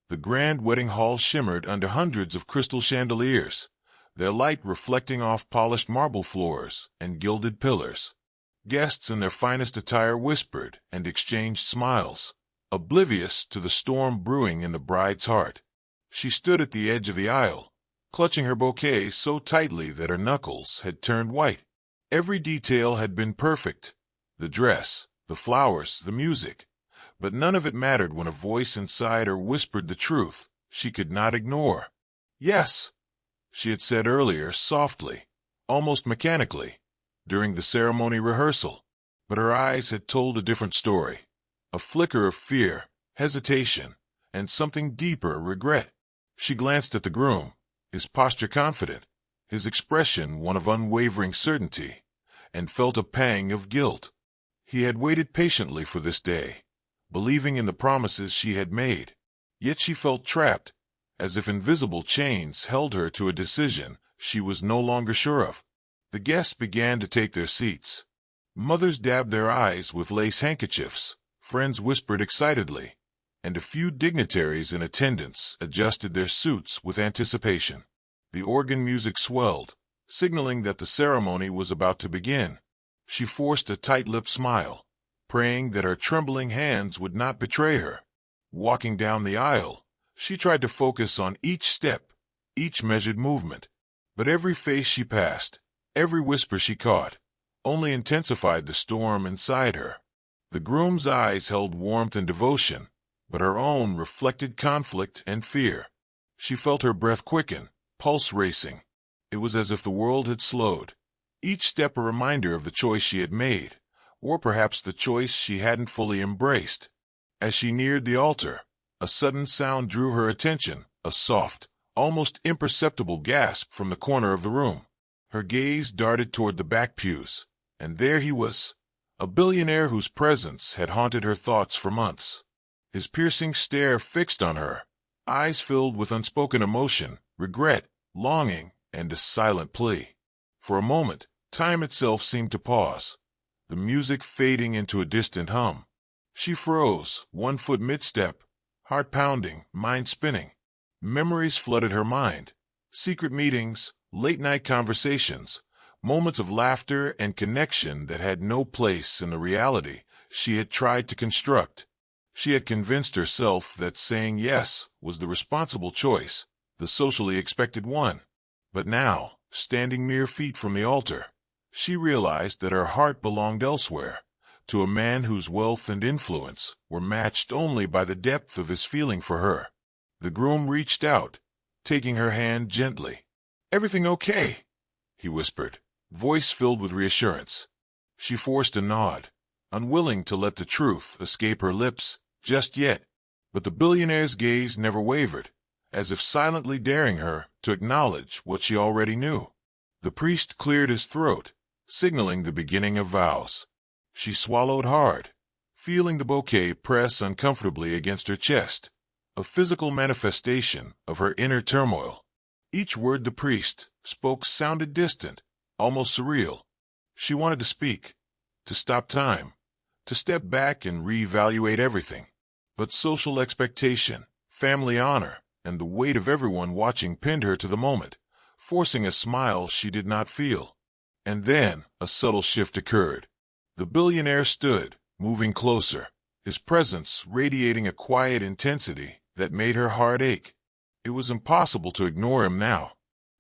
The grand wedding hall shimmered under hundreds of crystal chandeliers, their light reflecting off polished marble floors and gilded pillars. Guests in their finest attire whispered and exchanged smiles, oblivious to the storm brewing in the bride's heart. She stood at the edge of the aisle, clutching her bouquet so tightly that her knuckles had turned white. Every detail had been perfect: the dress, the flowers, the music. But none of it mattered when a voice inside her whispered the truth she could not ignore. "Yes," she had said earlier, softly, almost mechanically, during the ceremony rehearsal. But her eyes had told a different story. A flicker of fear, hesitation, and something deeper, regret. She glanced at the groom, his posture confident, his expression one of unwavering certainty, and felt a pang of guilt. He had waited patiently for this day, believing in the promises she had made. Yet she felt trapped, as if invisible chains held her to a decision she was no longer sure of. The guests began to take their seats. Mothers dabbed their eyes with lace handkerchiefs, friends whispered excitedly, and a few dignitaries in attendance adjusted their suits with anticipation. The organ music swelled, signaling that the ceremony was about to begin. She forced a tight-lipped smile, praying that her trembling hands would not betray her. Walking down the aisle, she tried to focus on each step, each measured movement. But every face she passed, every whisper she caught, only intensified the storm inside her. The groom's eyes held warmth and devotion, but her own reflected conflict and fear. She felt her breath quicken, pulse racing. It was as if the world had slowed, each step a reminder of the choice she had made, or perhaps the choice she hadn't fully embraced. As she neared the altar, a sudden sound drew her attention, a soft, almost imperceptible gasp from the corner of the room. Her gaze darted toward the back pews, and there he was, a billionaire whose presence had haunted her thoughts for months. His piercing stare fixed on her, eyes filled with unspoken emotion, regret, longing, and a silent plea. For a moment, time itself seemed to pause, the music fading into a distant hum. She froze, 1 foot mid-step, heart pounding, mind spinning. Memories flooded her mind. Secret meetings, late-night conversations, moments of laughter and connection that had no place in the reality she had tried to construct. She had convinced herself that saying yes was the responsible choice, the socially expected one. But now, standing mere feet from the altar, she realized that her heart belonged elsewhere, to a man whose wealth and influence were matched only by the depth of his feeling for her. The groom reached out, taking her hand gently. "Everything okay?" he whispered, voice filled with reassurance. She forced a nod, unwilling to let the truth escape her lips just yet. But the billionaire's gaze never wavered, as if silently daring her to acknowledge what she already knew. The priest cleared his throat, signaling the beginning of vows. She swallowed hard, feeling the bouquet press uncomfortably against her chest, a physical manifestation of her inner turmoil. Each word the priest spoke sounded distant, almost surreal. She wanted to speak, to stop time, to step back and reevaluate everything. But social expectation, family honor, and the weight of everyone watching pinned her to the moment, forcing a smile she did not feel. And then a subtle shift occurred. The billionaire stood, moving closer, his presence radiating a quiet intensity that made her heart ache. It was impossible to ignore him now.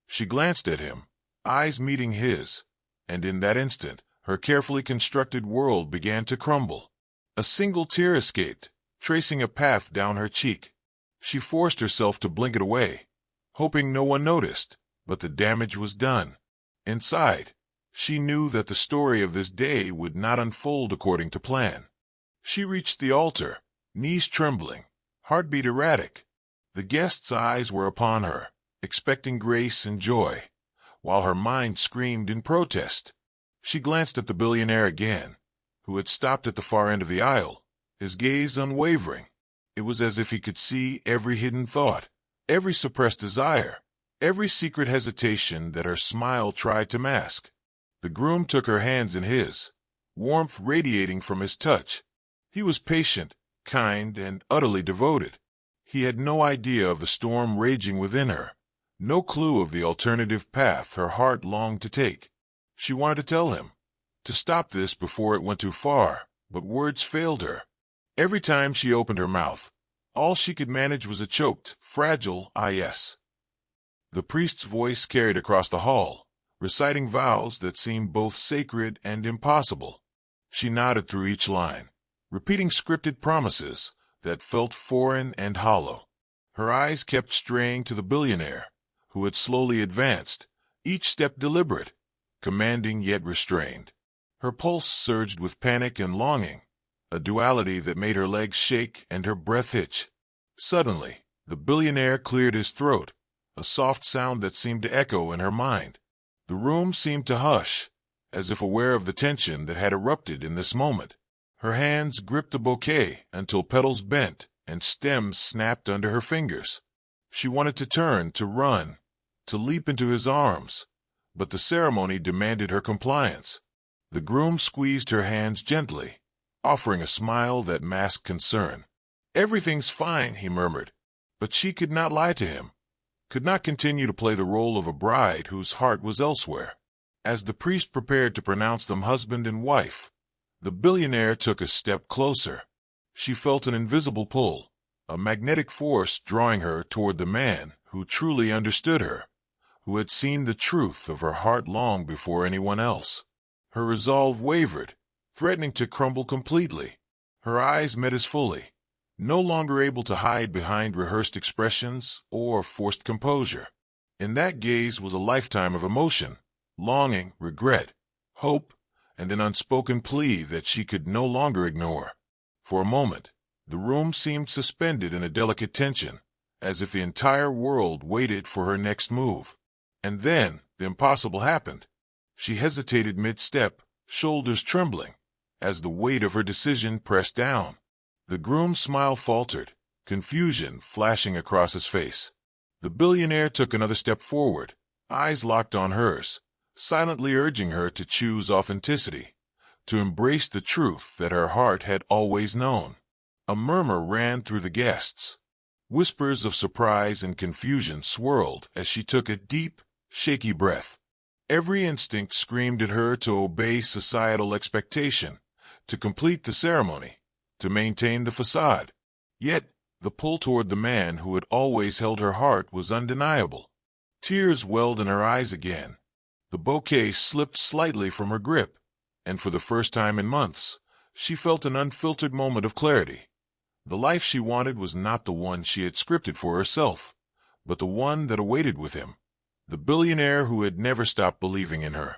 She glanced at him, eyes meeting his, and in that instant, her carefully constructed world began to crumble. A single tear escaped, tracing a path down her cheek. She forced herself to blink it away, hoping no one noticed, but the damage was done. Inside, she knew that the story of this day would not unfold according to plan. She reached the altar, knees trembling, heartbeat erratic. The guests' eyes were upon her, expecting grace and joy, while her mind screamed in protest. She glanced at the billionaire again, who had stopped at the far end of the aisle, his gaze unwavering. It was as if he could see every hidden thought, every suppressed desire, every secret hesitation that her smile tried to mask. The groom took her hands in his, warmth radiating from his touch. He was patient, kind, and utterly devoted. He had no idea of the storm raging within her, no clue of the alternative path her heart longed to take. She wanted to tell him, to stop this before it went too far, but words failed her. Every time she opened her mouth, all she could manage was a choked, fragile yes. The priest's voice carried across the hall, reciting vows that seemed both sacred and impossible. She nodded through each line, repeating scripted promises that felt foreign and hollow. Her eyes kept straying to the billionaire, who had slowly advanced, each step deliberate, commanding yet restrained. Her pulse surged with panic and longing, a duality that made her legs shake and her breath hitch. Suddenly, the billionaire cleared his throat, a soft sound that seemed to echo in her mind. The room seemed to hush, as if aware of the tension that had erupted in this moment. Her hands gripped the bouquet until petals bent and stems snapped under her fingers. She wanted to turn, to run, to leap into his arms, but the ceremony demanded her compliance. The groom squeezed her hands gently, offering a smile that masked concern. "Everything's fine," he murmured, but she could not lie to him, could not continue to play the role of a bride whose heart was elsewhere. As the priest prepared to pronounce them husband and wife, the billionaire took a step closer. She felt an invisible pull, a magnetic force drawing her toward the man who truly understood her, who had seen the truth of her heart long before anyone else. Her resolve wavered, threatening to crumble completely. Her eyes met his fully, no longer able to hide behind rehearsed expressions or forced composure. In that gaze was a lifetime of emotion, longing, regret, hope, and an unspoken plea that she could no longer ignore. For a moment, the room seemed suspended in a delicate tension, as if the entire world waited for her next move. And then, the impossible happened. She hesitated mid-step, shoulders trembling, as the weight of her decision pressed down. The groom's smile faltered, confusion flashing across his face. The billionaire took another step forward, eyes locked on hers, silently urging her to choose authenticity, to embrace the truth that her heart had always known. A murmur ran through the guests. Whispers of surprise and confusion swirled as she took a deep, shaky breath. Every instinct screamed at her to obey societal expectation, to complete the ceremony, to maintain the facade. Yet, the pull toward the man who had always held her heart was undeniable. Tears welled in her eyes again. The bouquet slipped slightly from her grip, and for the first time in months, she felt an unfiltered moment of clarity. The life she wanted was not the one she had scripted for herself, but the one that awaited with him, the billionaire who had never stopped believing in her.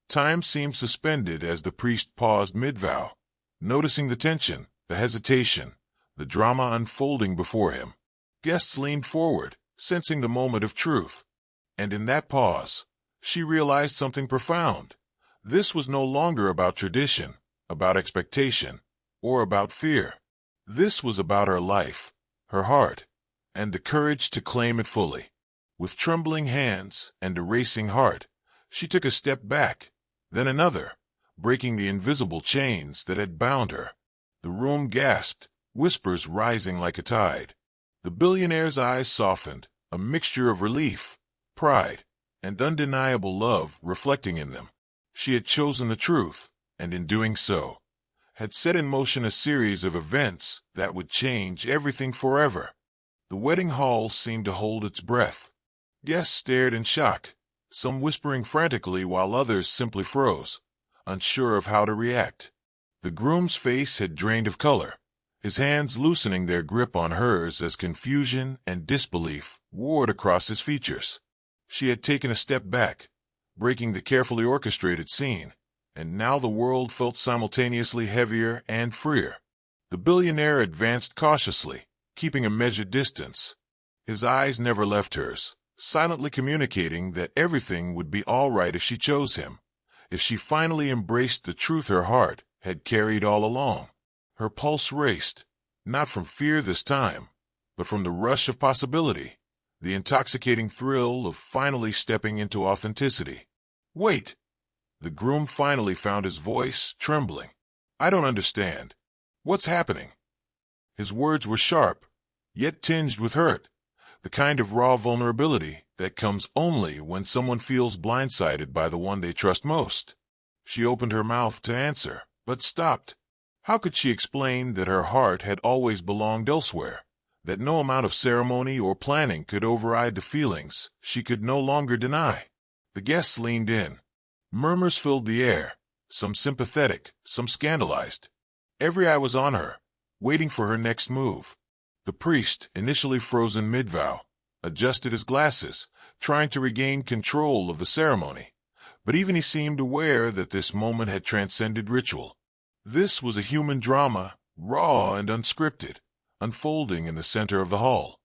Time seemed suspended as the priest paused mid-vow, noticing the tension, the hesitation, the drama unfolding before him. Guests leaned forward, sensing the moment of truth. And in that pause, she realized something profound. This was no longer about tradition, about expectation, or about fear. This was about her life, her heart, and the courage to claim it fully. With trembling hands and a racing heart, she took a step back, then another, breaking the invisible chains that had bound her. The room gasped, whispers rising like a tide. The billionaire's eyes softened, a mixture of relief, pride, and undeniable love reflecting in them. She had chosen the truth, and in doing so, had set in motion a series of events that would change everything forever. The wedding hall seemed to hold its breath. Guests stared in shock, some whispering frantically while others simply froze, unsure of how to react. The groom's face had drained of color, his hands loosening their grip on hers as confusion and disbelief warred across his features. She had taken a step back, breaking the carefully orchestrated scene, and now the world felt simultaneously heavier and freer. The billionaire advanced cautiously, keeping a measured distance. His eyes never left hers, silently communicating that everything would be all right if she chose him, if she finally embraced the truth her heart had carried all along. Her pulse raced, not from fear this time, but from the rush of possibility, the intoxicating thrill of finally stepping into authenticity. "Wait!" The groom finally found his voice, trembling. "I don't understand. What's happening?" His words were sharp, yet tinged with hurt, the kind of raw vulnerability that comes only when someone feels blindsided by the one they trust most. She opened her mouth to answer, but stopped. How could she explain that her heart had always belonged elsewhere, that no amount of ceremony or planning could override the feelings she could no longer deny? The guests leaned in. Murmurs filled the air, some sympathetic, some scandalized. Every eye was on her, waiting for her next move. The priest, initially frozen mid-vow, adjusted his glasses, trying to regain control of the ceremony. But even he seemed aware that this moment had transcended ritual. This was a human drama, raw and unscripted, unfolding in the center of the hall.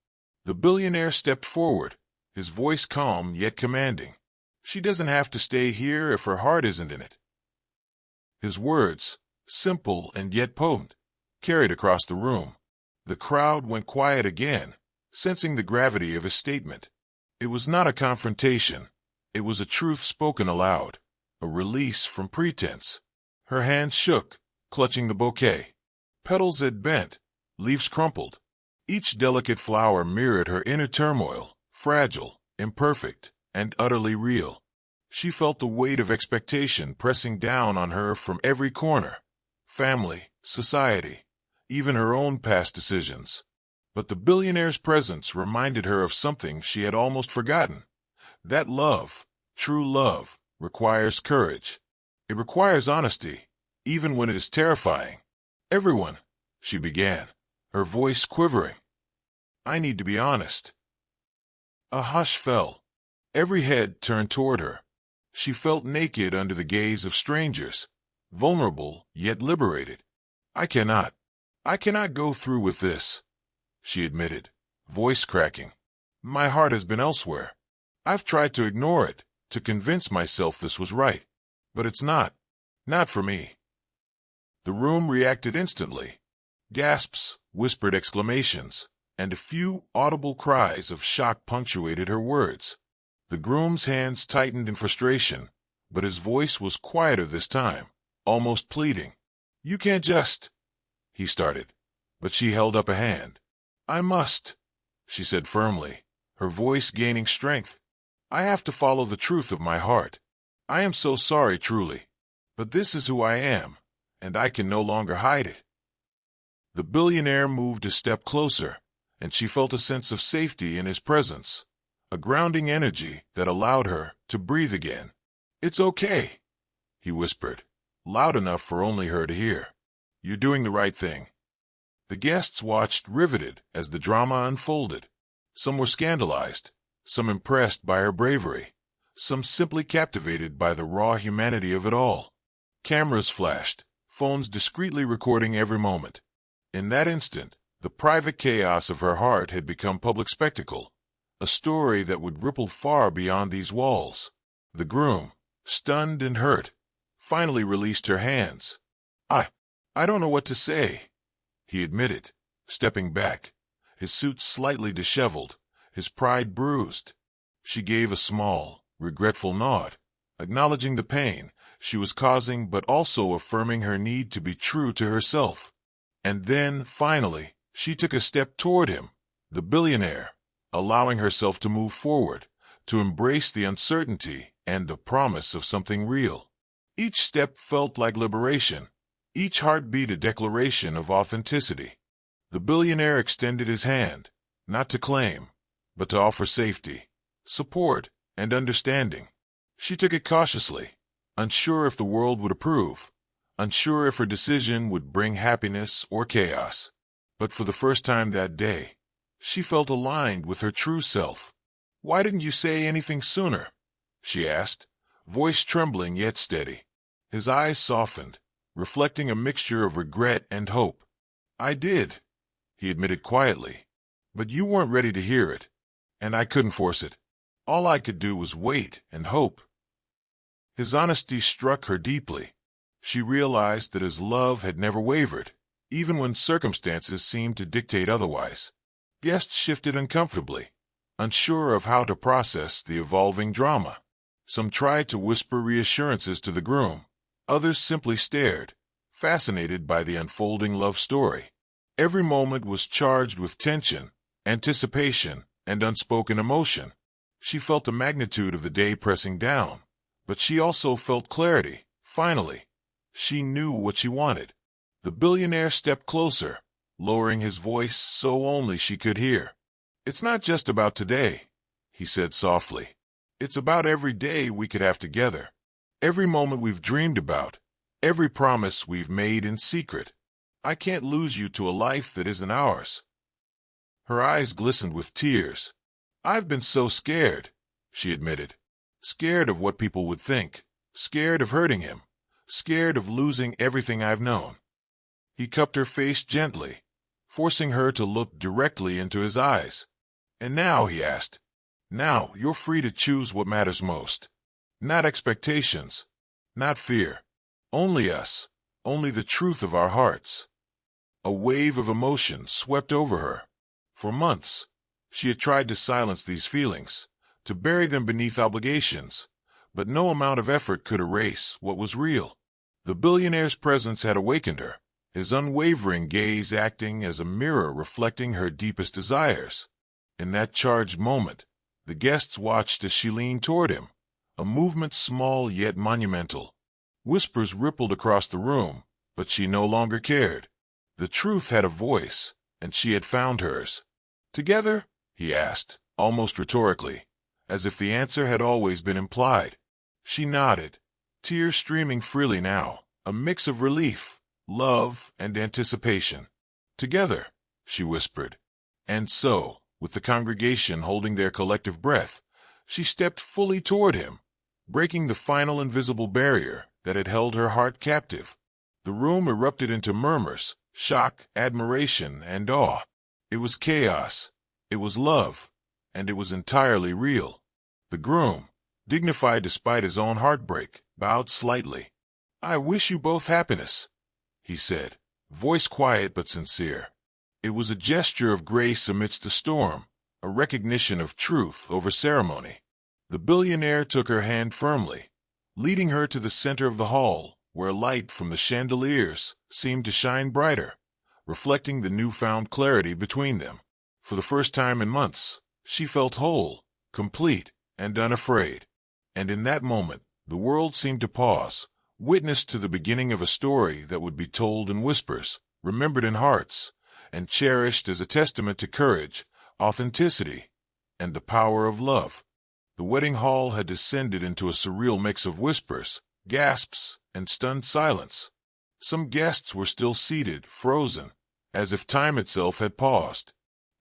The billionaire stepped forward, his voice calm yet commanding. She doesn't have to stay here if her heart isn't in it. His words, simple and yet potent, carried across the room. The crowd went quiet again, sensing the gravity of his statement. It was not a confrontation. It was a truth spoken aloud, a release from pretense. Her hands shook, clutching the bouquet. Petals had bent, leaves crumpled. Each delicate flower mirrored her inner turmoil, fragile, imperfect, and utterly real. She felt the weight of expectation pressing down on her from every corner. Family, society, even her own past decisions. But the billionaire's presence reminded her of something she had almost forgotten. That love, true love, requires courage. It requires honesty, even when it is terrifying. Everyone, she began, her voice quivering. I need to be honest. A hush fell. Every head turned toward her. She felt naked under the gaze of strangers, vulnerable yet liberated. I cannot go through with this, she admitted, voice cracking. My heart has been elsewhere. I've tried to ignore it, to convince myself this was right. But it's not for me. The room reacted instantly. Gasps, whispered exclamations, and a few audible cries of shock punctuated her words. The groom's hands tightened in frustration, but his voice was quieter this time, almost pleading. You can't just... he started, but she held up a hand. I must, she said firmly, her voice gaining strength. I have to follow the truth of my heart. I am so sorry, truly. But this is who I am, and I can no longer hide it. The billionaire moved a step closer, and she felt a sense of safety in his presence, a grounding energy that allowed her to breathe again. It's okay, he whispered, loud enough for only her to hear. You're doing the right thing. The guests watched riveted as the drama unfolded. Some were scandalized, some impressed by her bravery, some simply captivated by the raw humanity of it all. Cameras flashed, phones discreetly recording every moment. In that instant, the private chaos of her heart had become public spectacle, a story that would ripple far beyond these walls. The groom, stunned and hurt, finally released her hands. I don't know what to say, he admitted, stepping back, his suit slightly disheveled, his pride bruised. She gave a small, regretful nod, acknowledging the pain she was causing but also affirming her need to be true to herself. And then, finally, she took a step toward him, the billionaire, allowing herself to move forward, to embrace the uncertainty and the promise of something real. Each step felt like liberation, each heartbeat a declaration of authenticity. The billionaire extended his hand, not to claim, but to offer safety, support, and understanding. She took it cautiously, unsure if the world would approve, unsure if her decision would bring happiness or chaos. But for the first time that day, she felt aligned with her true self. Why didn't you say anything sooner? She asked, voice trembling yet steady. His eyes softened, reflecting a mixture of regret and hope. I did, he admitted quietly, but you weren't ready to hear it, and I couldn't force it. All I could do was wait and hope. His honesty struck her deeply. She realized that his love had never wavered, even when circumstances seemed to dictate otherwise. Guests shifted uncomfortably, unsure of how to process the evolving drama. Some tried to whisper reassurances to the groom. Others simply stared, fascinated by the unfolding love story. Every moment was charged with tension, anticipation, and unspoken emotion. She felt the magnitude of the day pressing down, but she also felt clarity. Finally, she knew what she wanted. The billionaire stepped closer, lowering his voice so only she could hear. "It's not just about today," he said softly. "It's about every day we could have together. Every moment we've dreamed about. Every promise we've made in secret. I can't lose you to a life that isn't ours." Her eyes glistened with tears. "I've been so scared," she admitted. "Scared of what people would think. Scared of hurting him. Scared of losing everything I've known." He cupped her face gently, forcing her to look directly into his eyes. "And now," he asked, "now you're free to choose what matters most. Not expectations, not fear. Only us, only the truth of our hearts." A wave of emotion swept over her. For months, she had tried to silence these feelings, to bury them beneath obligations, but no amount of effort could erase what was real. The billionaire's presence had awakened her, his unwavering gaze acting as a mirror reflecting her deepest desires. In that charged moment, the guests watched as she leaned toward him, a movement small yet monumental. Whispers rippled across the room, but she no longer cared. The truth had a voice, and she had found hers. "Together?" he asked, almost rhetorically, as if the answer had always been implied. She nodded, tears streaming freely now, a mix of relief, love, and anticipation. "Together," she whispered. And so, with the congregation holding their collective breath, she stepped fully toward him, breaking the final invisible barrier that had held her heart captive. The room erupted into murmurs, shock, admiration, and awe. It was chaos, it was love, and it was entirely real. The groom, dignified despite his own heartbreak, bowed slightly. "I wish you both happiness," he said, voice quiet but sincere. It was a gesture of grace amidst the storm, a recognition of truth over ceremony. The billionaire took her hand firmly, leading her to the center of the hall, where light from the chandeliers seemed to shine brighter, reflecting the newfound clarity between them. For the first time in months, she felt whole, complete, and unafraid. And in that moment, the world seemed to pause, witness to the beginning of a story that would be told in whispers, remembered in hearts, and cherished as a testament to courage, authenticity, and the power of love. The wedding hall had descended into a surreal mix of whispers, gasps, and stunned silence. Some guests were still seated, frozen, as if time itself had paused.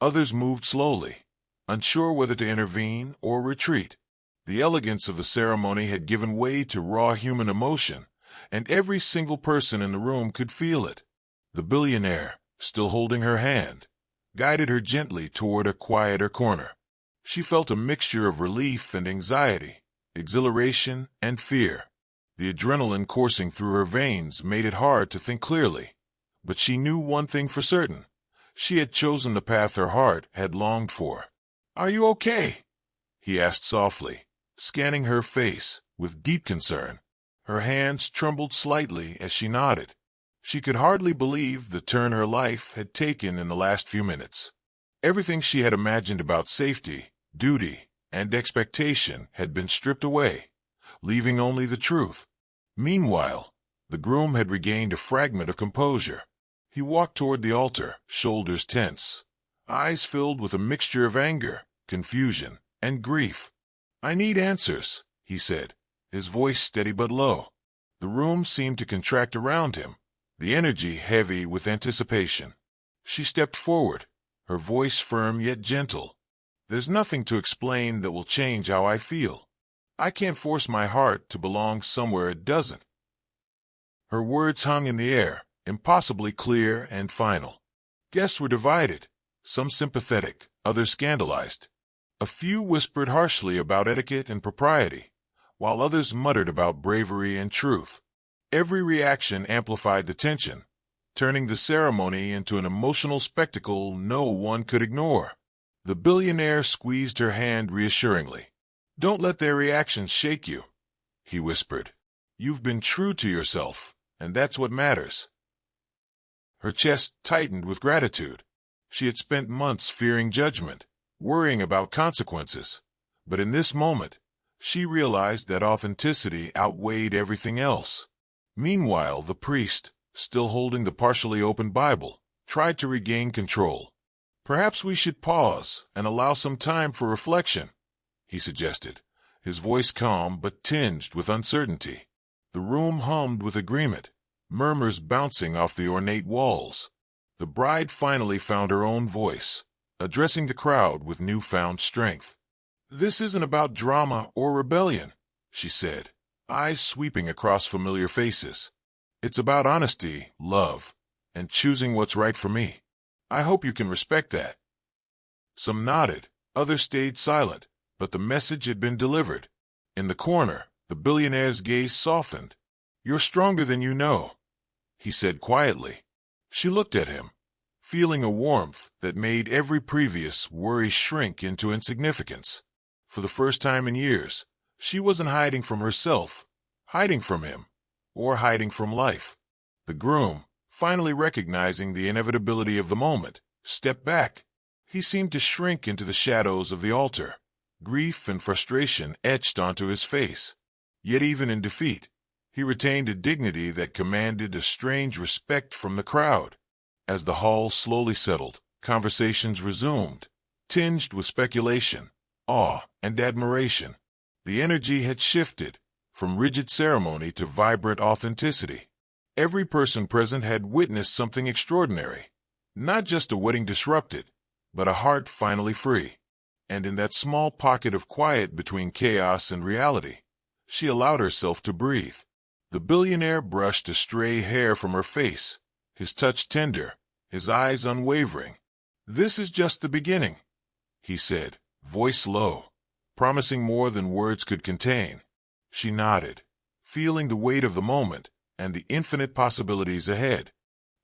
Others moved slowly, unsure whether to intervene or retreat. The elegance of the ceremony had given way to raw human emotion, and every single person in the room could feel it. The billionaire, still holding her hand, guided her gently toward a quieter corner. She felt a mixture of relief and anxiety, exhilaration and fear. The adrenaline coursing through her veins made it hard to think clearly. But she knew one thing for certain. She had chosen the path her heart had longed for. "Are you okay?" he asked softly, scanning her face with deep concern. Her hands trembled slightly as she nodded. She could hardly believe the turn her life had taken in the last few minutes. Everything she had imagined about safety, duty, and expectation had been stripped away, leaving only the truth. Meanwhile, the groom had regained a fragment of composure. He walked toward the altar, shoulders tense, eyes filled with a mixture of anger, confusion, and grief. "I need answers," he said, his voice steady but low. The room seemed to contract around him, the energy heavy with anticipation. She stepped forward, her voice firm yet gentle. "There's nothing to explain that will change how I feel. I can't force my heart to belong somewhere it doesn't." Her words hung in the air, impossibly clear and final. Guests were divided, some sympathetic, others scandalized. A few whispered harshly about etiquette and propriety, while others muttered about bravery and truth. Every reaction amplified the tension, turning the ceremony into an emotional spectacle no one could ignore. The billionaire squeezed her hand reassuringly. "Don't let their reactions shake you," he whispered. "You've been true to yourself, and that's what matters." Her chest tightened with gratitude. She had spent months fearing judgment, worrying about consequences. But in this moment, she realized that authenticity outweighed everything else. Meanwhile, the priest, still holding the partially open Bible, tried to regain control. "Perhaps we should pause and allow some time for reflection," he suggested, his voice calm but tinged with uncertainty. The room hummed with agreement, murmurs bouncing off the ornate walls. The bride finally found her own voice, addressing the crowd with newfound strength. "This isn't about drama or rebellion," she said, eyes sweeping across familiar faces. "It's about honesty, love, and choosing what's right for me. I hope you can respect that." Some nodded, others stayed silent, but the message had been delivered. In the corner, the billionaire's gaze softened. "You're stronger than you know," he said quietly. She looked at him, feeling a warmth that made every previous worry shrink into insignificance. For the first time in years, she wasn't hiding from herself, hiding from him, or hiding from life. The groom, finally recognizing the inevitability of the moment, stepped back. He seemed to shrink into the shadows of the altar, grief and frustration etched onto his face. Yet even in defeat, he retained a dignity that commanded a strange respect from the crowd. As the hall slowly settled, conversations resumed, tinged with speculation, awe, and admiration. The energy had shifted from rigid ceremony to vibrant authenticity. Every person present had witnessed something extraordinary, not just a wedding disrupted, but a heart finally free. And in that small pocket of quiet between chaos and reality, she allowed herself to breathe. The billionaire brushed a stray hair from her face, his touch tender, his eyes unwavering. "This is just the beginning," he said, voice low, promising more than words could contain. She nodded, feeling the weight of the moment and the infinite possibilities ahead.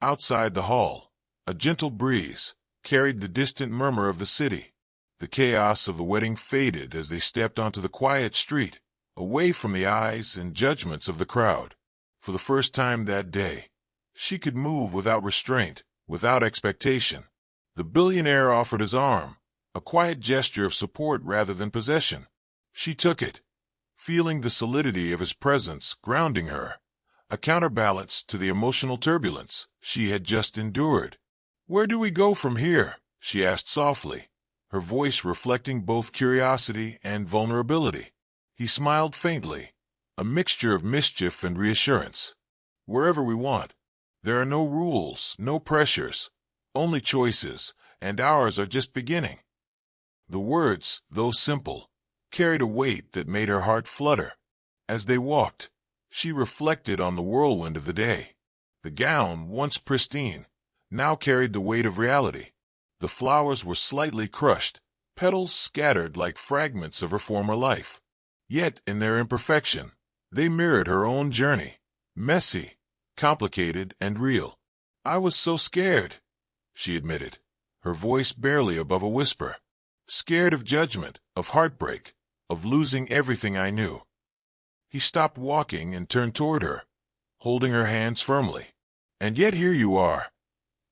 Outside the hall, a gentle breeze carried the distant murmur of the city. The chaos of the wedding faded as they stepped onto the quiet street, away from the eyes and judgments of the crowd. For the first time that day, she could move without restraint, without expectation. The billionaire offered his arm, a quiet gesture of support rather than possession. She took it, feeling the solidity of his presence grounding her, a counterbalance to the emotional turbulence she had just endured. "Where do we go from here?" she asked softly, her voice reflecting both curiosity and vulnerability. He smiled faintly, a mixture of mischief and reassurance. "Wherever we want. There are no rules, no pressures, only choices, and ours are just beginning." The words, though simple, carried a weight that made her heart flutter. As they walked, she reflected on the whirlwind of the day. The gown, once pristine, now carried the weight of reality. The flowers were slightly crushed, petals scattered like fragments of her former life. Yet, in their imperfection, they mirrored her own journey, messy, complicated, and real. "I was so scared," she admitted, her voice barely above a whisper. "Scared of judgment, of heartbreak, of losing everything I knew." He stopped walking and turned toward her, holding her hands firmly. "And yet here you are,"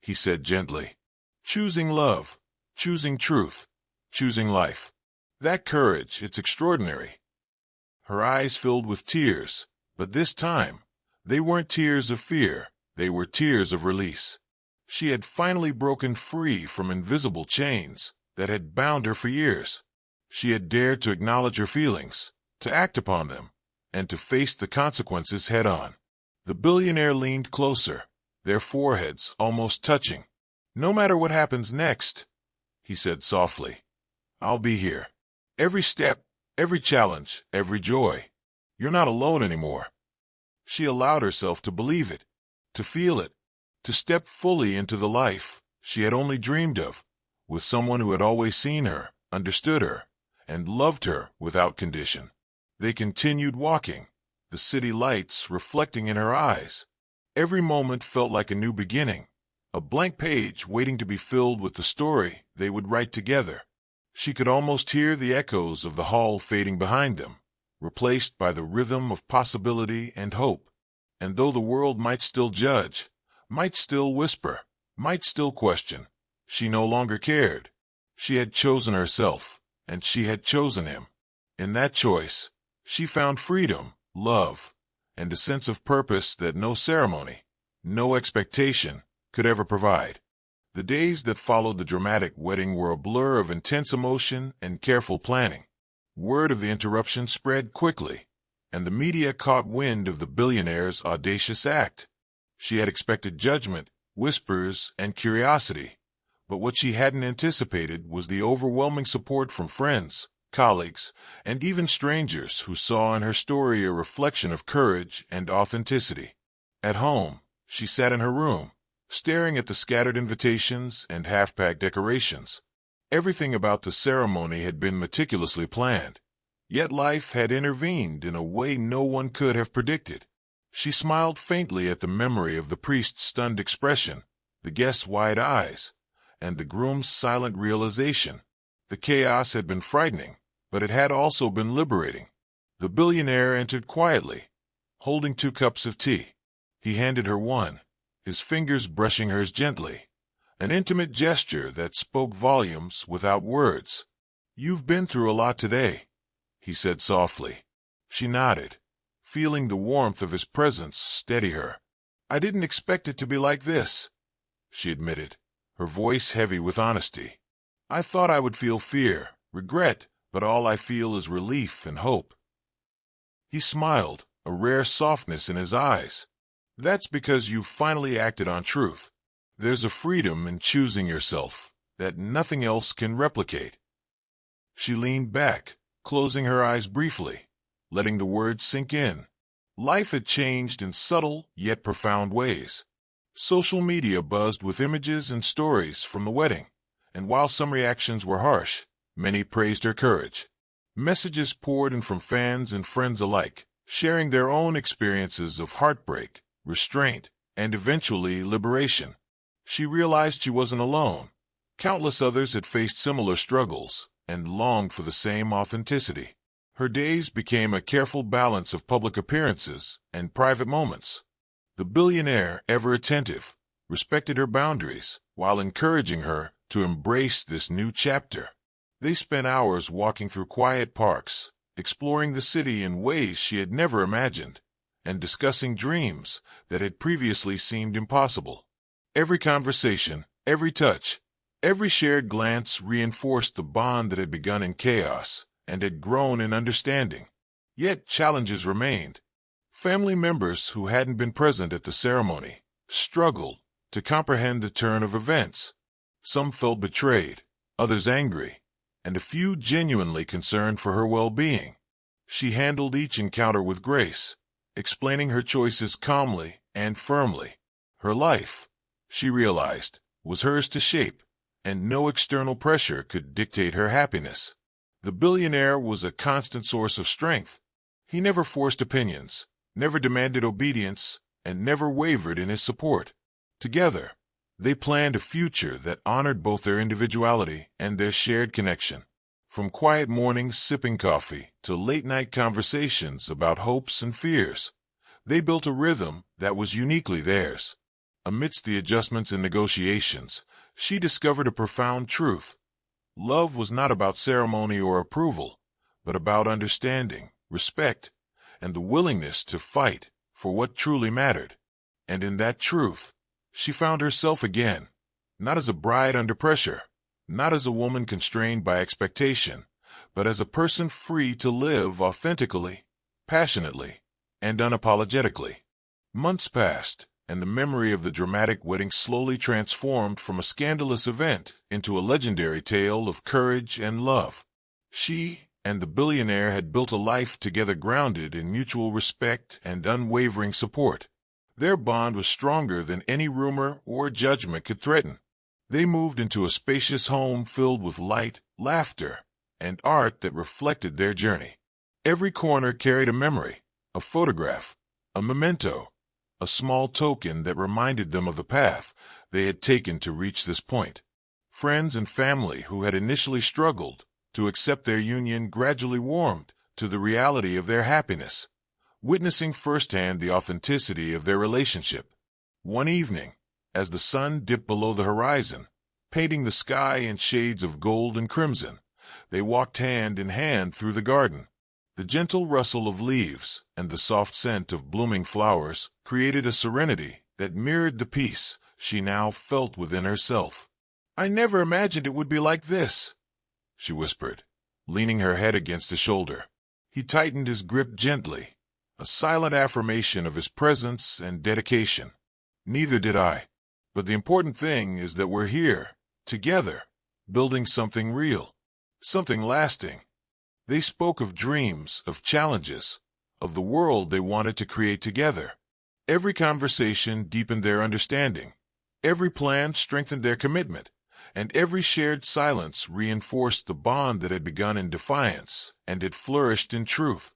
he said gently, "choosing love, choosing truth, choosing life. That courage, it's extraordinary." Her eyes filled with tears, but this time, they weren't tears of fear, they were tears of release. She had finally broken free from invisible chains that had bound her for years. She had dared to acknowledge her feelings, to act upon them, and to face the consequences head-on. The billionaire leaned closer, their foreheads almost touching. "No matter what happens next," he said softly, "I'll be here. Every step, every challenge, every joy. You're not alone anymore." She allowed herself to believe it, to feel it, to step fully into the life she had only dreamed of, with someone who had always seen her, understood her, and loved her without condition. They continued walking, the city lights reflecting in her eyes. Every moment felt like a new beginning, a blank page waiting to be filled with the story they would write together. She could almost hear the echoes of the hall fading behind them, replaced by the rhythm of possibility and hope. And though the world might still judge, might still whisper, might still question, She no longer cared. She had chosen herself, and she had chosen him. In that choice, she found freedom, love, and a sense of purpose that no ceremony, no expectation, could ever provide. The days that followed the dramatic wedding were a blur of intense emotion and careful planning. Word of the interruption spread quickly, and the media caught wind of the billionaire's audacious act. She had expected judgment, whispers, and curiosity, but what she hadn't anticipated was the overwhelming support from friends, colleagues, and even strangers who saw in her story a reflection of courage and authenticity. At home, she sat in her room, staring at the scattered invitations and half-packed decorations. Everything about the ceremony had been meticulously planned, yet life had intervened in a way no one could have predicted. She smiled faintly at the memory of the priest's stunned expression, the guests' wide eyes, and the groom's silent realization. The chaos had been frightening, but it had also been liberating. The billionaire entered quietly, holding 2 cups of tea. He handed her one, his fingers brushing hers gently, an intimate gesture that spoke volumes without words. "You've been through a lot today," he said softly. She nodded, feeling the warmth of his presence steady her. "I didn't expect it to be like this," she admitted, her voice heavy with honesty. "I thought I would feel fear, regret, but all I feel is relief and hope." He smiled, a rare softness in his eyes. "That's because you've finally acted on truth. There's a freedom in choosing yourself that nothing else can replicate." She leaned back, closing her eyes briefly, letting the words sink in. Life had changed in subtle yet profound ways. Social media buzzed with images and stories from the wedding, and while some reactions were harsh, many praised her courage. Messages poured in from fans and friends alike, sharing their own experiences of heartbreak, restraint, and eventually liberation. She realized she wasn't alone. Countless others had faced similar struggles and longed for the same authenticity. Her days became a careful balance of public appearances and private moments. The billionaire, ever attentive, respected her boundaries while encouraging her to embrace this new chapter. They spent hours walking through quiet parks, exploring the city in ways she had never imagined, and discussing dreams that had previously seemed impossible. Every conversation, every touch, every shared glance reinforced the bond that had begun in chaos and had grown in understanding. Yet challenges remained. Family members who hadn't been present at the ceremony struggled to comprehend the turn of events. Some felt betrayed, others angry, and a few genuinely concerned for her well-being. She handled each encounter with grace, explaining her choices calmly and firmly. Her life, she realized, was hers to shape, and no external pressure could dictate her happiness. The billionaire was a constant source of strength. He never forced opinions, never demanded obedience, and never wavered in his support. Together, they planned a future that honored both their individuality and their shared connection. From quiet mornings sipping coffee to late-night conversations about hopes and fears, they built a rhythm that was uniquely theirs. Amidst the adjustments and negotiations, she discovered a profound truth. Love was not about ceremony or approval, but about understanding, respect, and the willingness to fight for what truly mattered. And in that truth, she found herself again, not as a bride under pressure, not as a woman constrained by expectation, but as a person free to live authentically, passionately, and unapologetically. Months passed, and the memory of the dramatic wedding slowly transformed from a scandalous event into a legendary tale of courage and love. She and the billionaire had built a life together grounded in mutual respect and unwavering support. Their bond was stronger than any rumor or judgment could threaten. They moved into a spacious home filled with light, laughter, and art that reflected their journey. Every corner carried a memory, a photograph, a memento, a small token that reminded them of the path they had taken to reach this point. Friends and family who had initially struggled to accept their union gradually warmed to the reality of their happiness, witnessing firsthand the authenticity of their relationship. One evening, as the sun dipped below the horizon, painting the sky in shades of gold and crimson. They walked hand in hand through the garden. The gentle rustle of leaves and the soft scent of blooming flowers created a serenity that mirrored the peace she now felt within herself. "I never imagined it would be like this," she whispered, leaning her head against his shoulder. He tightened his grip gently, a silent affirmation of his presence and dedication. "Neither did I. But the important thing is that we're here, together, building something real, something lasting." They spoke of dreams, of challenges, of the world they wanted to create together. Every conversation deepened their understanding. Every plan strengthened their commitment, and every shared silence reinforced the bond that had begun in defiance and had flourished in truth.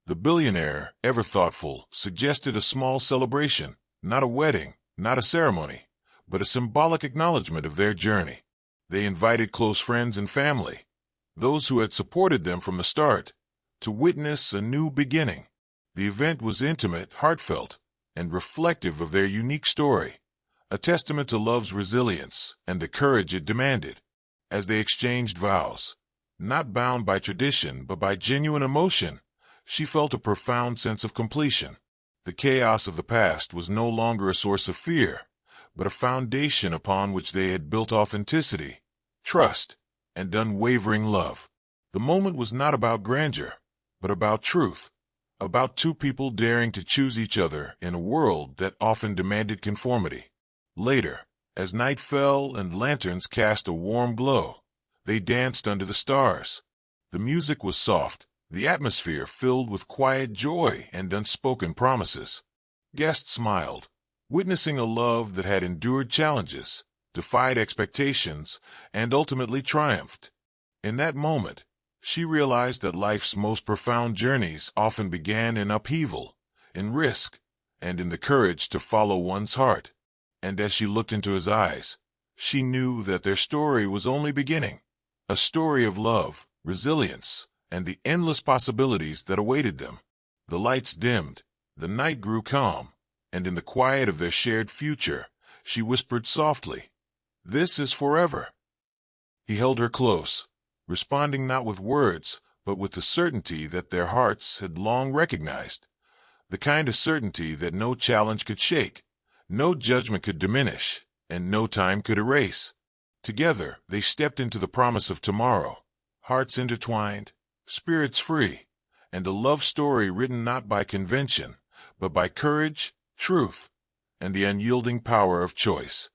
The billionaire, ever thoughtful, suggested a small celebration, not a wedding, not a ceremony, but a symbolic acknowledgement of their journey. They invited close friends and family, those who had supported them from the start, to witness a new beginning. The event was intimate, heartfelt, and reflective of their unique story, a testament to love's resilience and the courage it demanded. As they exchanged vows, not bound by tradition but by genuine emotion, she felt a profound sense of completion. The chaos of the past was no longer a source of fear, but a foundation upon which they had built authenticity, trust, and unwavering love. The moment was not about grandeur, but about truth, about two people daring to choose each other in a world that often demanded conformity. Later, as night fell and lanterns cast a warm glow, they danced under the stars. The music was soft, the atmosphere filled with quiet joy and unspoken promises. Guests smiled, witnessing a love that had endured challenges, defied expectations, and ultimately triumphed. In that moment, she realized that life's most profound journeys often began in upheaval, in risk, and in the courage to follow one's heart. And as she looked into his eyes, she knew that their story was only beginning, a story of love, resilience, and the endless possibilities that awaited them. The lights dimmed, the night grew calm, and in the quiet of their shared future, she whispered softly, "This is forever." He held her close, responding not with words, but with the certainty that their hearts had long recognized, the kind of certainty that no challenge could shake, no judgment could diminish, and no time could erase. Together, they stepped into the promise of tomorrow, hearts intertwined, spirits free, and a love story written not by convention, but by courage, truth, and the unyielding power of choice.